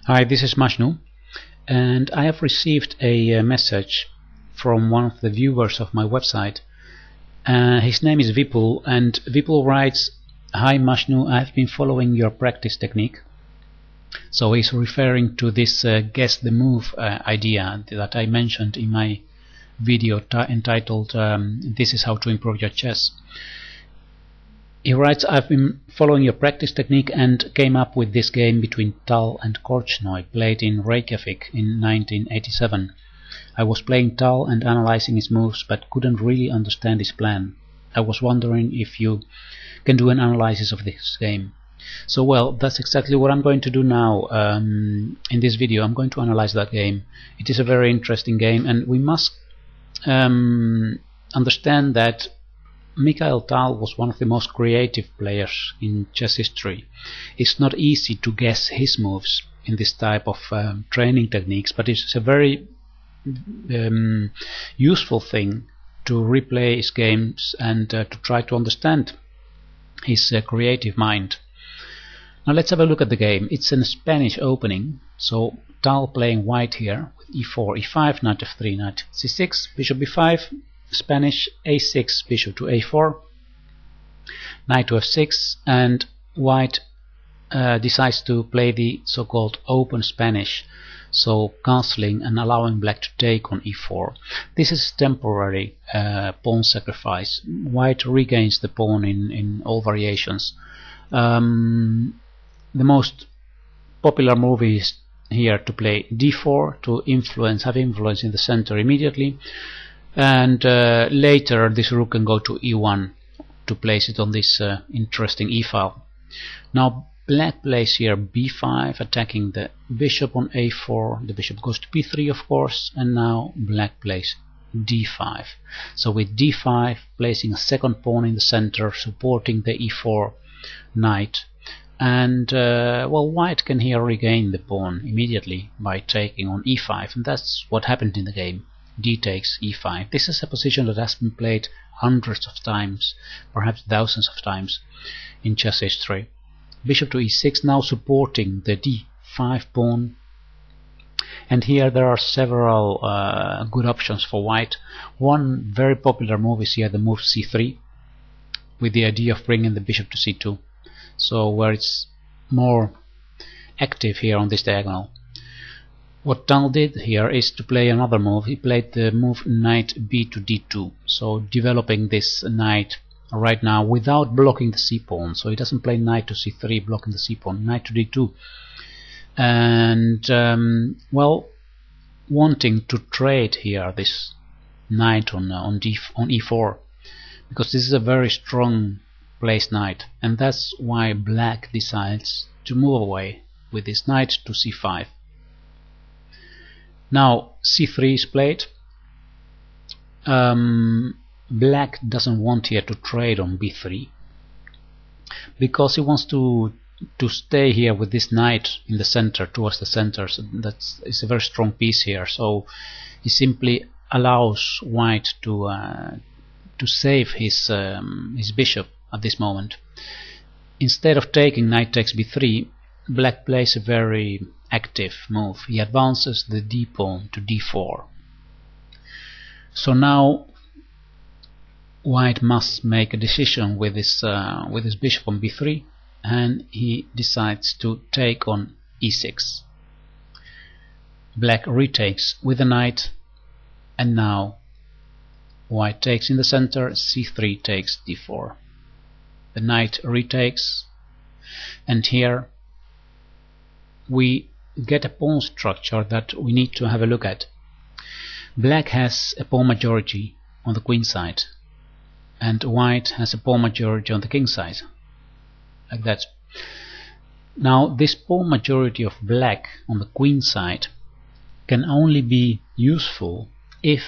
Hi, this is Majnu, and I have received a message from one of the viewers of my website. His name is Vipul, and Vipul writes, "Hi Majnu, I have been following your practice technique." So he's referring to this guess the move idea that I mentioned in my video entitled "This is how to improve your chess." He writes, "I've been following your practice technique and came up with this game between Tal and Korchnoi, played in Reykjavik in 1987. I was playing Tal and analyzing his moves, but couldn't really understand his plan. I was wondering if you can do an analysis of this game." So well, that's exactly what I'm going to do now. In this video I'm going to analyze that game. It is a very interesting game, and we must understand that Mikhail Tal was one of the most creative players in chess history. It's not easy to guess his moves in this type of training techniques, but it's a very useful thing to replay his games and to try to understand his creative mind. Now let's have a look at the game. It's a Spanish opening, so Tal playing white here with e4, e5, knight f3, knight c6, bishop b5, Spanish a6, bishop to a4, knight to f6, and white decides to play the so-called open Spanish, so castling and allowing black to take on e4. This is temporary pawn sacrifice. White regains the pawn in all variations. The most popular move is here to play d4 to have influence in the center immediately, and later this rook can go to e1 to place it on this interesting e-file. Now black plays here b5, attacking the bishop on a4. The bishop goes to b3, of course, and now black plays d5. So with d5 placing a second pawn in the center, supporting the e4 knight, and well, white can here regain the pawn immediately by taking on e5, and that's what happened in the game. D takes e5. This is a position that has been played hundreds of times, perhaps thousands of times in chess history. Bishop to e6, now supporting the d5 pawn, and here there are several good options for white. One very popular move is here the move c3, with the idea of bringing the bishop to c2, so where it's more active here on this diagonal. What Tal did here is to play another move. He played the move knight b to d2, so developing this knight right now without blocking the c-pawn. So he doesn't play knight to c3 blocking the c-pawn, knight to d2, and well, wanting to trade here this knight on e4, because this is a very strong placed knight, and that's why black decides to move away with this knight to c5. Now c3 is played. Black doesn't want here to trade on b3 because he wants to stay here with this knight in the center, towards the center. So it's a very strong piece here, so he simply allows white to save his bishop at this moment. Instead of taking knight takes b3, black plays a very active move. He advances the d pawn to d4. So now white must make a decision with his bishop on b3, and he decides to take on e6. Black retakes with the knight, and now white takes in the center, c3 takes d4. The knight retakes, and here we get a pawn structure that we need to have a look at. Black has a pawn majority on the queen side, and white has a pawn majority on the king side, like that. Now this pawn majority of black on the queen side can only be useful if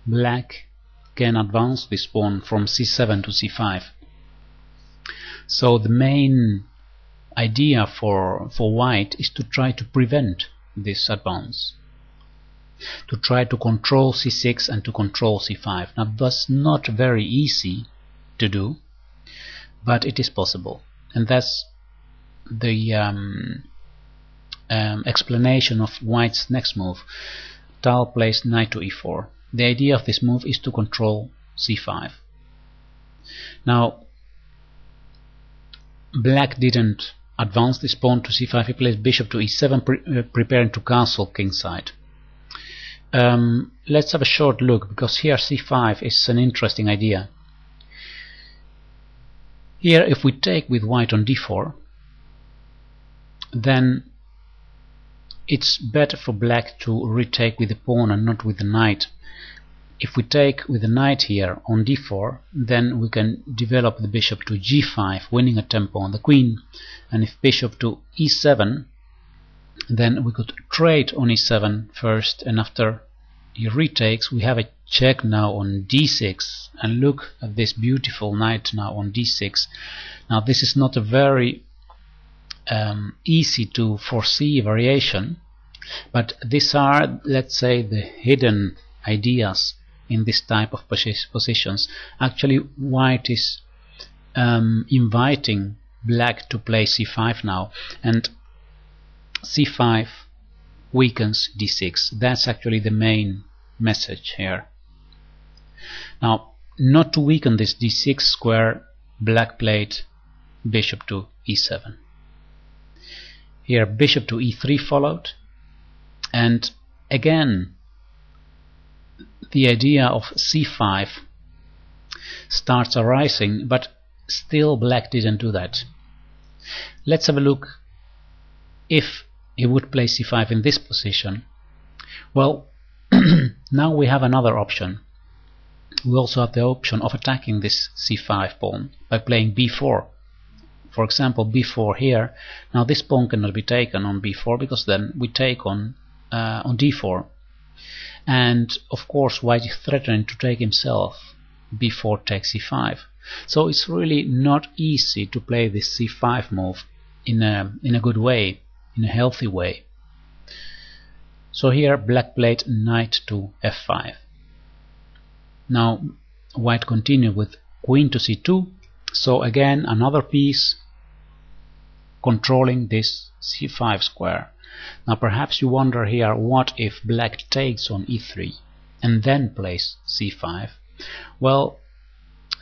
black can advance this pawn from c7 to c5. So the main idea for white is to try to prevent this advance, to try to control c6 and to control c5. Now that's not very easy to do, but it is possible, and that's the explanation of white's next move. Tal plays knight to e4. The idea of this move is to control c5. Now black didn't advance this pawn to c5. He plays bishop to e7, preparing to castle kingside. Let's have a short look, because here c5 is an interesting idea. Here, if we take with white on d4, then it's better for black to retake with the pawn and not with the knight. If we take with the knight here on d4, then we can develop the bishop to g5, winning a tempo on the queen. And if bishop to e7, then we could trade on e7 first, and after he retakes, we have a check now on d6. And look at this beautiful knight now on d6. Now this is not a very easy to foresee variation, but these are, let's say, the hidden ideas in this type of positions. Actually, white is inviting black to play c5 now, and c5 weakens d6. That's actually the main message here. Now, not to weaken this d6 square, black played bishop to e7. Here bishop to e3 followed, and again the idea of c5 starts arising, but still black didn't do that. Let's have a look if he would play c5 in this position. Well, now we have another option. We also have the option of attacking this c5 pawn by playing b4. For example, b4 here. Now this pawn cannot be taken on b4, because then we take on d4. And of course white is threatening to take himself. b4 takes c5. So it's really not easy to play this c5 move in a good way, in a healthy way. So here black played knight to f5. Now white continued with queen to c2. So again another piece controlling this c5 square. Now perhaps you wonder here, what if black takes on e3 and then plays c5? Well,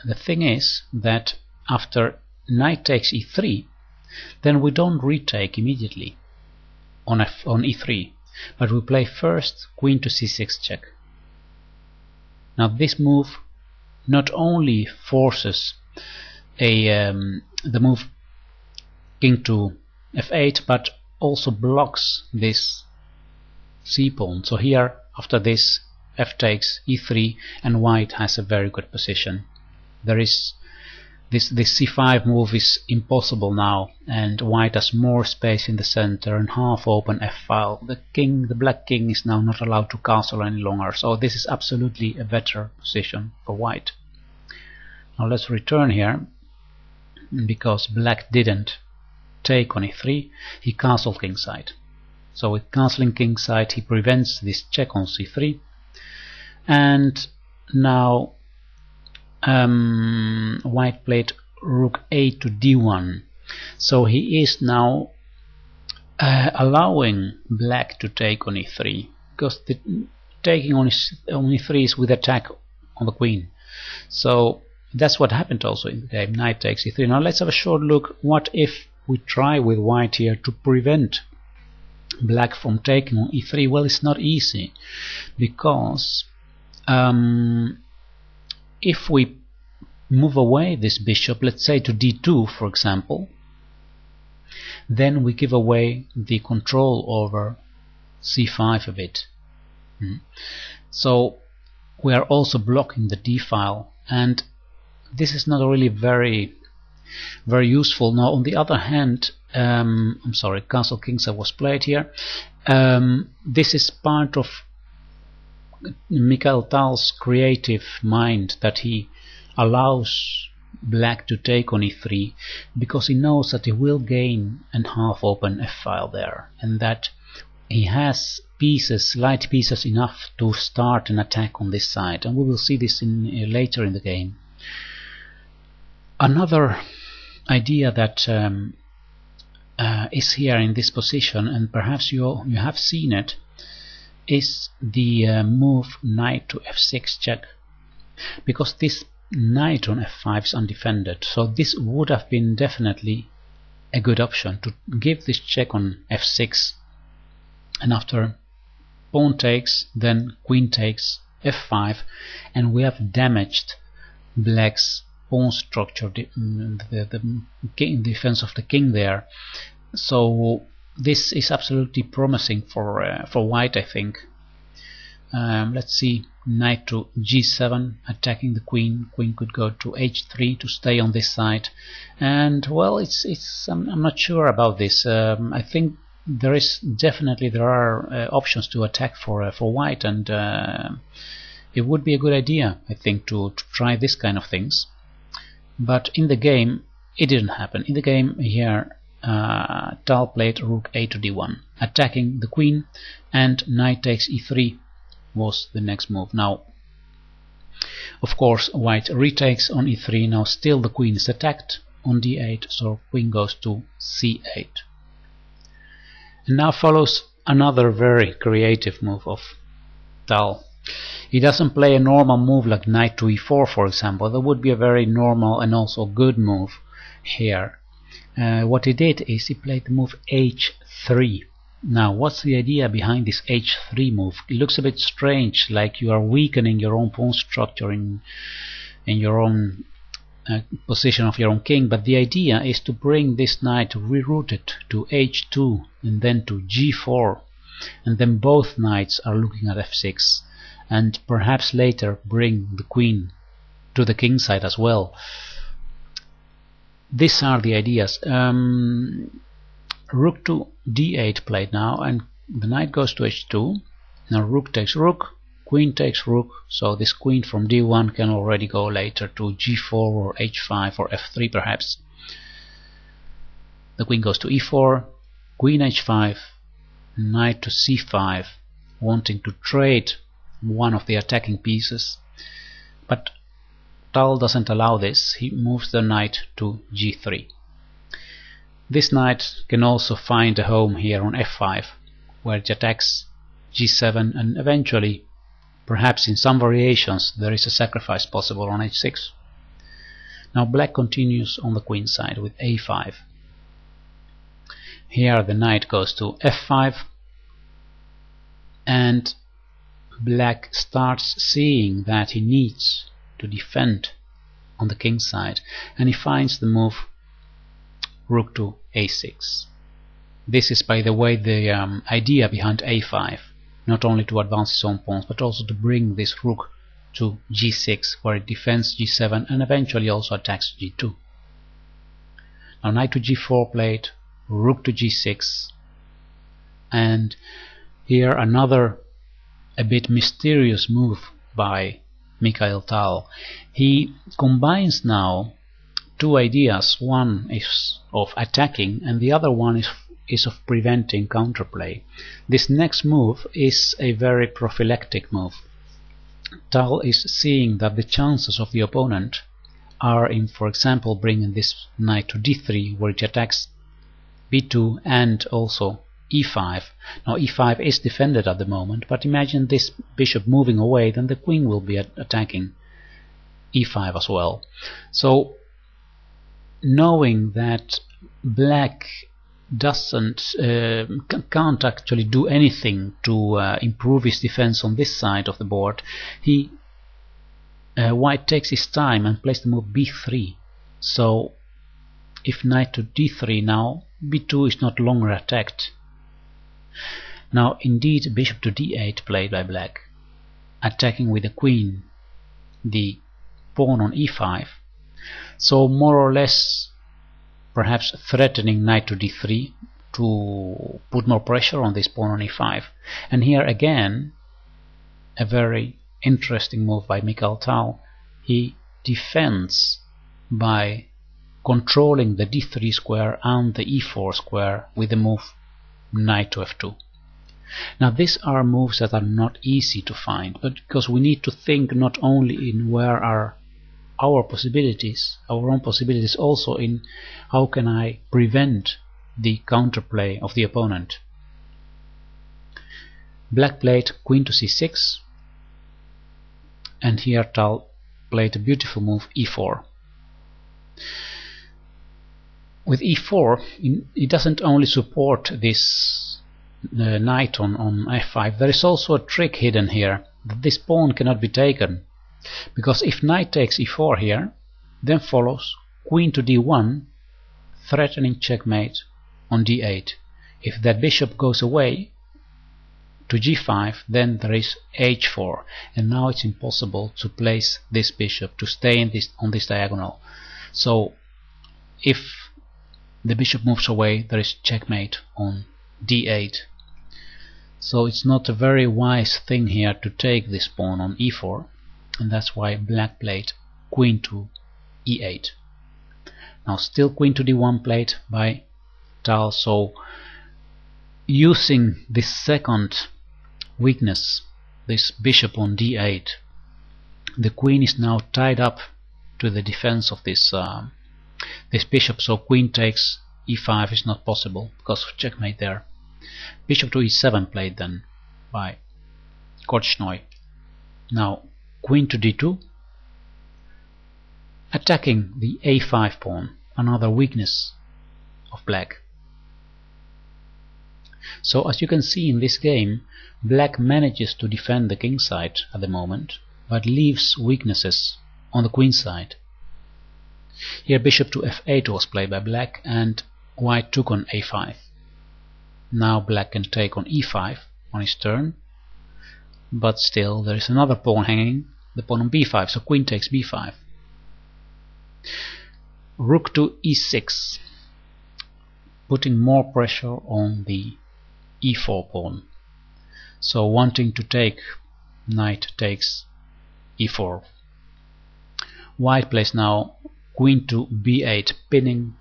the thing is that after knight takes e3, then we don't retake immediately on e3, but we play first queen to c6 check. Now this move not only forces the move king to f8, but also blocks this c pawn. So here after this f takes e3, and white has a very good position. There is this c5 move is impossible now, and white has more space in the center and half open f-file. The black king is now not allowed to castle any longer, so this is absolutely a better position for white. Now let's return here, because black didn't take on e3, he castled kingside. So with castling kingside he prevents this check on c3, and now white played rook a to d1. So he is now allowing black to take on e3, because the taking on e3 is with attack on the queen. So that's what happened also in the game. Knight takes e3. Now let's have a short look. What if we try with white here to prevent black from taking on e3? Well, it's not easy, because if we move away this bishop, let's say to d2 for example, then we give away the control over c5 a bit. So we are also blocking the d file, and this is not really very useful. Now on the other hand, I'm sorry, castle kingside was played here. This is part of Mikhail Tal's creative mind, that he allows black to take on e3 because he knows that he will gain an half open f-file there, and that he has pieces, light pieces enough to start an attack on this side, and we will see this later in the game. Another idea that is here in this position, and perhaps you have seen it, is the move knight to f6 check, because this knight on f5 is undefended. So this would have been definitely a good option to give this check on f6, and after pawn takes, then queen takes f5, and we have damaged black's pawn structure, the king, defense of the king there. So this is absolutely promising for white, I think. Let's see, knight to g7, attacking the queen. Queen could go to h3 to stay on this side, and well, I'm not sure about this. I think there are options to attack for white, and it would be a good idea, I think, to try this kind of things. But in the game, it didn't happen. In the game here, Tal played rook a to d1, attacking the queen, and knight takes e3 was the next move. Now, of course, white retakes on e3. Now still the queen is attacked on d8, so queen goes to c8. And now follows another very creative move of Tal. He doesn't play a normal move like knight to e4, for example. That would be a very normal and also good move here. What he did is he played the move h3. Now, what's the idea behind this h3 move? It looks a bit strange, like you are weakening your own pawn structure in your own position of your own king, but the idea is to bring this knight, to reroute it to h2 and then to g4, and then both knights are looking at f6, and perhaps later bring the queen to the king side as well. These are the ideas. Rook to d8 played now, and the knight goes to h2. Now rook takes rook, queen takes rook, so this queen from d1 can already go later to g4 or h5 or f3 perhaps. The queen goes to e4, queen h5, knight to c5, wanting to trade one of the attacking pieces, but Tal doesn't allow this. He moves the knight to g3. This knight can also find a home here on f5, where it attacks g7, and eventually, perhaps in some variations, there is a sacrifice possible on h6. Now black continues on the queen side with a5. Here the knight goes to f5, and black starts seeing that he needs to defend on the king side, and he finds the move rook to a6. This is, by the way, the idea behind a5, not only to advance his own pawns, but also to bring this rook to g6, where it defends g7 and eventually also attacks g2. Now knight to g4 played, rook to g6, and here another a bit mysterious move by Mikhail Tal. He combines now two ideas. One is of attacking and the other one is of preventing counterplay. This next move is a very prophylactic move. Tal is seeing that the chances of the opponent are in, for example, bringing this knight to d3, where it attacks b2 and also e5. Now e5 is defended at the moment, but imagine this bishop moving away, then the queen will be attacking e5 as well. So knowing that black can't actually do anything to improve his defense on this side of the board, white takes his time and plays the move b3. So if knight to d3, now b2 is not longer attacked. Now indeed bishop to d8 played by black, attacking with the queen the pawn on e5, so more or less perhaps threatening knight to d3 to put more pressure on this pawn on e5. And here again a very interesting move by Mikhail Tal. He defends by controlling the d3 square and the e4 square with the move knight to f2. Now these are moves that are not easy to find, but because we need to think not only in where are our possibilities, our own possibilities, also in how can I prevent the counterplay of the opponent. Black played queen to c6, and here Tal played a beautiful move e4. With e4, it doesn't only support this knight on f5, there is also a trick hidden here, that this pawn cannot be taken, because if knight takes e4 here, then follows queen to d1, threatening checkmate on d8. If that bishop goes away to g5, then there is h4, and now it's impossible to place this bishop to stay in on this diagonal. So if the bishop moves away, there is checkmate on d8. So it's not a very wise thing here to take this pawn on e4, and that's why black played queen to e8. Now still queen to d1 played by Tal, so using this second weakness, this bishop on d8, the queen is now tied up to the defense of this bishop, so queen takes e5 is not possible because of checkmate there. Bishop to e7 played then by Korchnoi. Now queen to d2, attacking the a5 pawn, another weakness of black. So as you can see in this game, black manages to defend the king side at the moment, but leaves weaknesses on the queen side. Here bishop to f8 was played by black, and white took on a5. Now black can take on e5 on his turn, but still there is another pawn hanging, the pawn on b5, so queen takes b5. Rook to e6, putting more pressure on the e4 pawn. So wanting to take, knight takes e4. White plays now queen to b8, pinning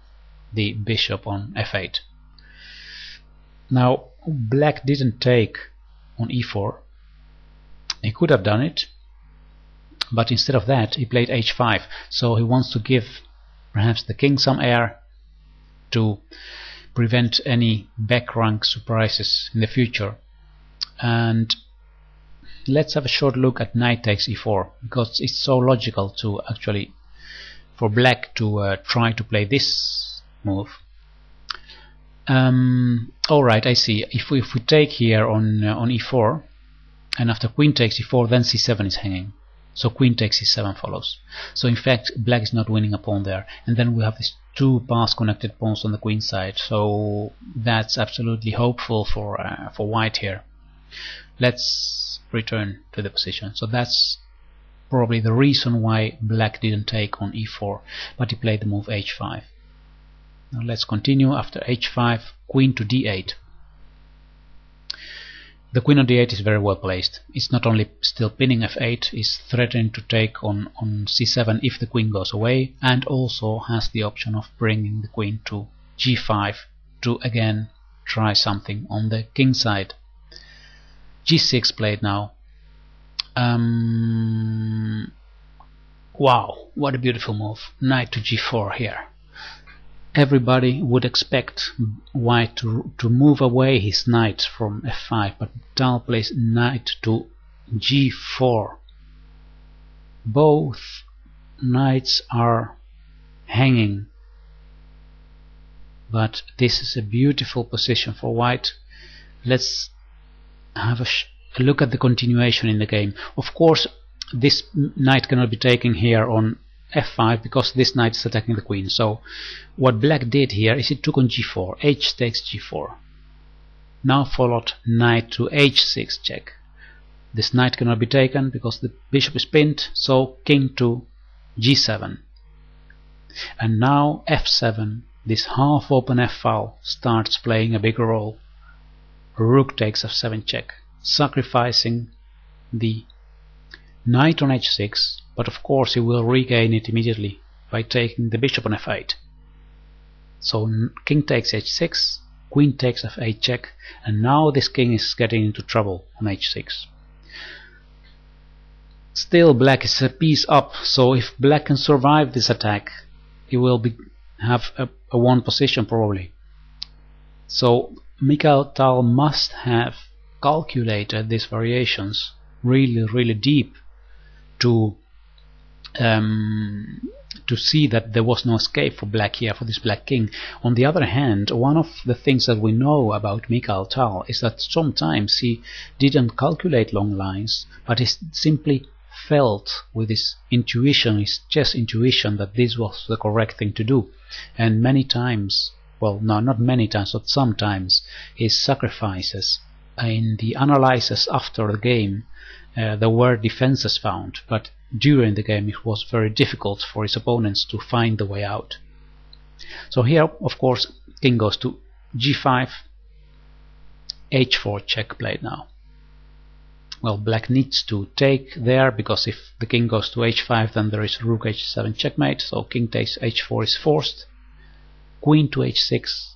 the bishop on f8. Now black didn't take on e4. He could have done it, but instead of that he played h5, so he wants to give perhaps the king some air to prevent any back rank surprises in the future. And let's have a short look at knight takes e4, because it's so logical to actually for black to try to play this move. Alright, I see. If we take here on e4, and after queen takes e4, then c7 is hanging, so queen takes c7 follows. So in fact black is not winning a pawn there, and then we have these two pass connected pawns on the queen side, so that's absolutely hopeful for white here. Let's return to the position. So that's probably the reason why black didn't take on e4, but he played the move h5. Now let's continue. After h5, queen to d8. The queen on d8 is very well placed. It's not only still pinning f8, it's threatening to take on c7 if the queen goes away, and also has the option of bringing the queen to g5 to again try something on the king side. g6 played now. Wow, what a beautiful move. Knight to g4 here. Everybody would expect white to move away his knight from f5, but Tal plays knight to g4. Both knights are hanging, but this is a beautiful position for white. Let's have a look at the continuation in the game. Of course, this knight cannot be taken here on f5 because this knight is attacking the queen. So what black did here is he took on g4, h takes g4. Now followed knight to h6 check. This knight cannot be taken because the bishop is pinned, so king to g7. And now f7, this half open f-file starts playing a bigger role. Rook takes f7 check, sacrificing the knight on h6, but of course he will regain it immediately by taking the bishop on f8. So king takes h6, queen takes f8 check, and now this king is getting into trouble on h6. Still black is a piece up, so if black can survive this attack, he will have a won position probably. So Mikhail Tal must have calculated these variations really deep to see that there was no escape for black here, for this black king. On the other hand, one of the things that we know about Mikhail Tal is that sometimes he didn't calculate long lines, but he simply felt with his intuition, his chess intuition, that this was the correct thing to do. And many times, well, no, not many times, but sometimes, his sacrifices in the analysis after the game, there were defenses found, but during the game it was very difficult for his opponents to find the way out. So here, of course, king goes to g5, h4 check played now. Well, black needs to take there, because if the king goes to h5, then there is rook h7 checkmate, so king takes h4 is forced. Queen to h6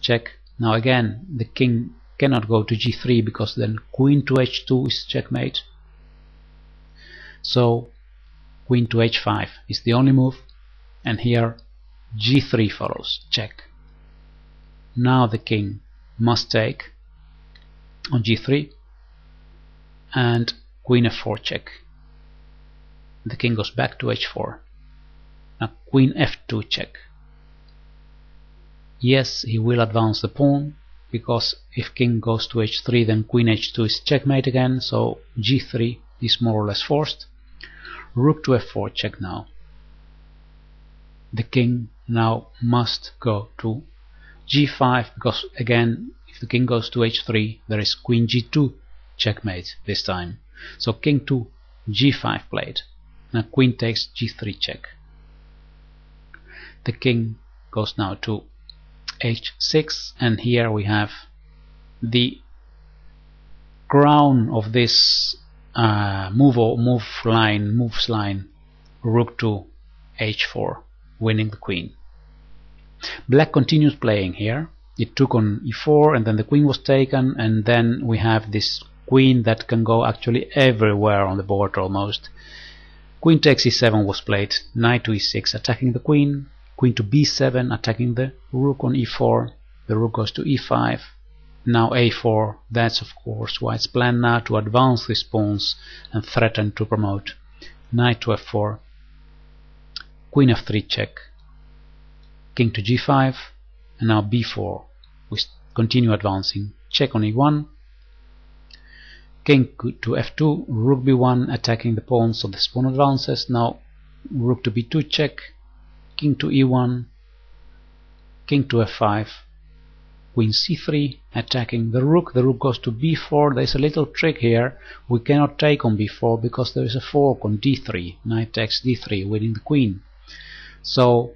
check. Now again, the king cannot go to g3, because then queen to h2 is checkmate. So queen to h5 is the only move, and here g3 follows, check. Now the king must take on g3, and queen f4 check. The king goes back to h4. Now queen f2 check. Yes, he will advance the pawn, because if king goes to h3, then queen h2 is checkmate again, so g3 is more or less forced. Rook to f4 check now. The king now must go to g5, because again, if the king goes to h3, there is queen g2 checkmate this time. So king to g5 played. Now queen takes g3 check. The king goes now to h6, and here we have the crown of this moves line, rook to h4, winning the queen. Black continues playing here. It took on e4, and then the queen was taken, and then we have this queen that can go actually everywhere on the board almost. Queen takes e7 was played, knight to e6 attacking the queen, queen to b7 attacking the rook on e4, the rook goes to e5, now a4. That's of course white's plan now, to advance these pawns and threaten to promote. Knight to f4, queen f3 check, king to g5, and now b4. We continue advancing, check on e1, king to f2, rook b1 attacking the pawn, so this pawn advances. Now rook to b2 check, king to e1, king to f5, queen c3 attacking the rook goes to b4. There is a little trick here, we cannot take on b4 because there is a fork on d3, knight takes d3 winning the queen. So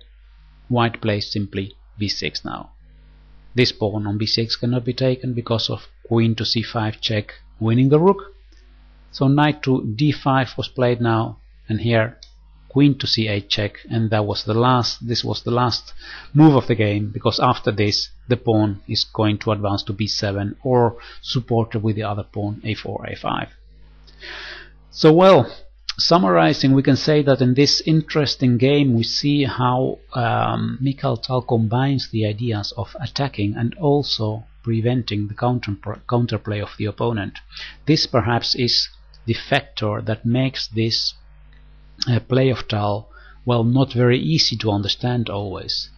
white plays simply b6 now. This pawn on b6 cannot be taken because of queen to c5 check winning the rook. So knight to d5 was played now, and here queen to c8 check, and this was the last move of the game, because after this the pawn is going to advance to b7 or supported with the other pawn a4, a5. So well, summarizing, we can say that in this interesting game we see how Mikhail Tal combines the ideas of attacking and also preventing the counterplay of the opponent. This perhaps is the factor that makes this play of Tal, well, not very easy to understand always.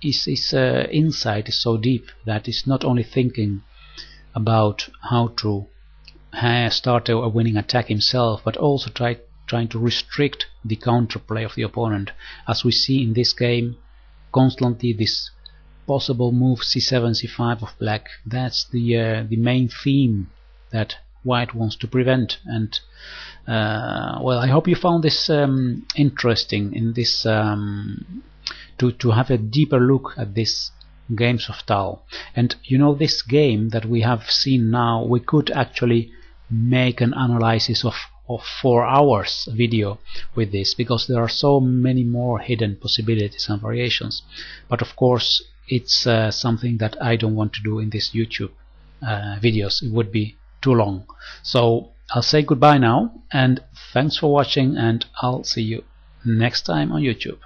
His insight is so deep that he's not only thinking about how to start a winning attack himself, but also trying to restrict the counterplay of the opponent. As we see in this game, constantly this possible move c7, c5 of black, that's the main theme that white wants to prevent. And well, I hope you found this interesting, in this to have a deeper look at this games of Tal. And you know, this game that we have seen now, we could actually make an analysis of 4 hours video with this, because there are so many more hidden possibilities and variations. But of course it's something that I don't want to do in this YouTube videos. It would be too long. So I'll say goodbye now, and thanks for watching, and I'll see you next time on YouTube.